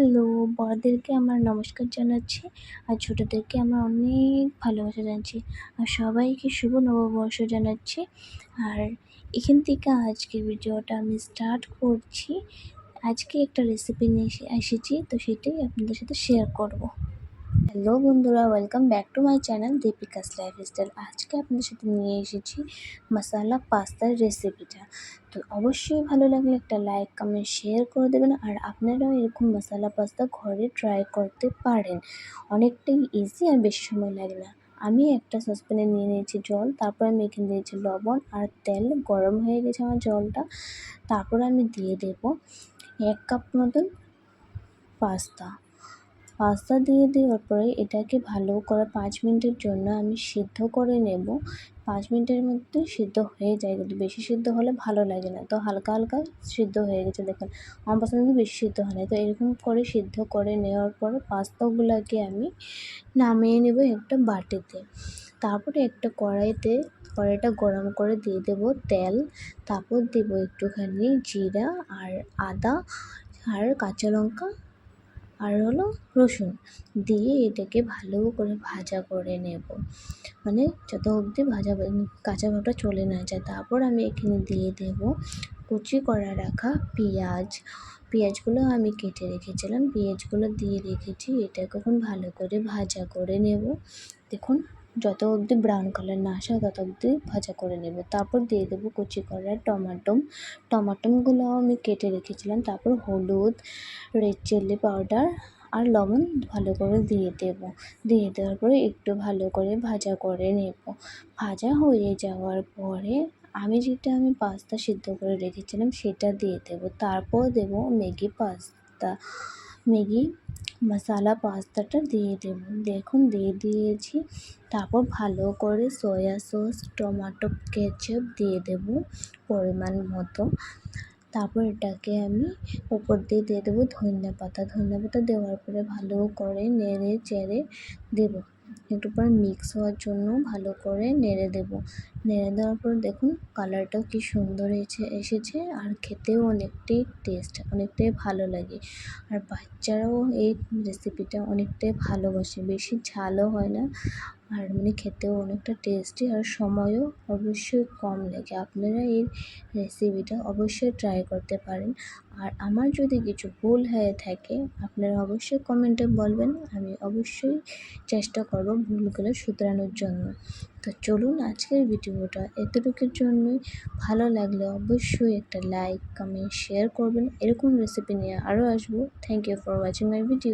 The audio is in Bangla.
হ্যালো! বড়দেরকে আমার নমস্কার জানাচ্ছি। আর ছোটদেরকে আমার অনেক ভালোবাসা জানাচ্ছি। আর সবাইকে শুভ নববর্ষ জানাচ্ছি। আর এখান থেকে আজকের ভিডিওটা আমি স্টার্ট করছি। আজকে একটা রেসিপি নিয়ে এসেছি, তো সেটাই আপনাদের সাথে শেয়ার করব। হ্যালো বন্ধুরা, welcome back to my channel Deepika's lifestyle. আজকে আপনাদের সাথে নিয়ে এসেছি মশালা পাস্তার রেসিপিটা। তো অবশ্যই ভালো লাগলে একটা লাইক, কমেন্ট, শেয়ার করে দেবেন। আর আপনারাও এরকম মশালা পাস্তা ঘরে ট্রাই করতে পারেন। অনেকটাই ইজি আর বেশি সময় লাগে না। আমি একটা সসপ্যানে নিয়ে নিয়েছি জল, তারপর আমি এখানে দিয়েছি লবণ আর তেল। গরম হয়ে গেছে আমার জলটা, তারপর আমি দিয়ে দেব 1 কাপ মতন পাস্তা দিয়ে দেওয়ার পরে এটাকে ভালো করে 5 মিনিটের জন্য আমি সিদ্ধ করে নেব। 5 মিনিটের মধ্যে সিদ্ধ হয়ে যায়, কিন্তু বেশি সিদ্ধ হলে ভালো লাগে না। তো হালকা হালকা সিদ্ধ হয়ে গেছে, দেখুন আমার পাস্তা কিন্তু বেশি সিদ্ধ হয় না। তো এরকম করে সিদ্ধ করে নেওয়ার পরে পাস্তাগুলোকে আমি নামিয়ে নেব একটা বাটিতে। তারপরে একটা কড়াইটা গরম করে দিয়ে দেব তেল, তারপর দেবো একটুখানি জিরা আর আদা আর কাঁচা লঙ্কা আর রসুন দিয়ে এটাকে ভালো করে ভাজা করে নেব, মানে যত অবধি কাঁচা ভাবটা চলে না যায়। তারপর আমি এখানে দিয়ে দেব কুচি করা রাখা পেঁয়াজগুলো আমি কেটে রেখেছিলাম, পেঁয়াজগুলো দিয়ে রেখেছি। এটাকে এখন ভালো করে ভাজা করে নেব। দেখুন যত অবধি ব্রাউন কালার না আসে তত অবধি ভাজা করে নেব। তারপর দিয়ে দেবো কুচি করা টমাটোগুলো আমি কেটে রেখেছিলাম। তারপর হলুদ, রেড চিলি পাউডার আর লবণ ভালো করে দিয়ে দেওয়ার পরে একটু ভালো করে ভাজা করে নেব। ভাজা হয়ে যাওয়ার পরে আমি পাস্তা সিদ্ধ করে রেখেছিলাম সেটা দিয়ে দেবো। তারপর দেবো ম্যাগি মশালা পাস্তাটা দিয়ে দেবো। দেখুন দিয়ে দিয়েছি। তারপর ভালো করে সয়া সস, টমেটো কেচাপ দিয়ে দেবো পরিমাণ মতো। তারপর এটাকে আমি উপর দিয়ে দেবো ধনিয়া পাতা দেওয়ার পরে ভালো করে নেড়ে চেড়ে দেবো। একটু পরে মিক্স হওয়ার জন্য ভালো করে নেড়ে দেওয়ার পর দেখুন কালারটাও কি সুন্দর এসেছে আর খেতেও অনেকটাই ভালো লাগে। আর বাচ্চারাও এই রেসিপিটা অনেকটাই ভালোবাসে, বেশি ঝালও হয় না আর খেতেও অনেকটা টেস্টি আর সময়ও অবশ্যই কম লাগে। আপনারা এই রেসিপিটা অবশ্যই ট্রাই করতে পারেন। আর আমার যদি কিছু ভুল হয়ে থাকে আপনারা অবশ্যই কমেন্টে বলবেন, আমি অবশ্যই চেষ্টা করব ভুলগুলো শুধরানোর জন্য। তো চলুন আজকের ভিডিওটা এতটুকুর জন্যই। ভালো লাগলে অবশ্যই একটা লাইক, কমেন্ট, শেয়ার করবেন। এরকম রেসিপি নিয়ে আরও আসবো। Thank you for watching my video.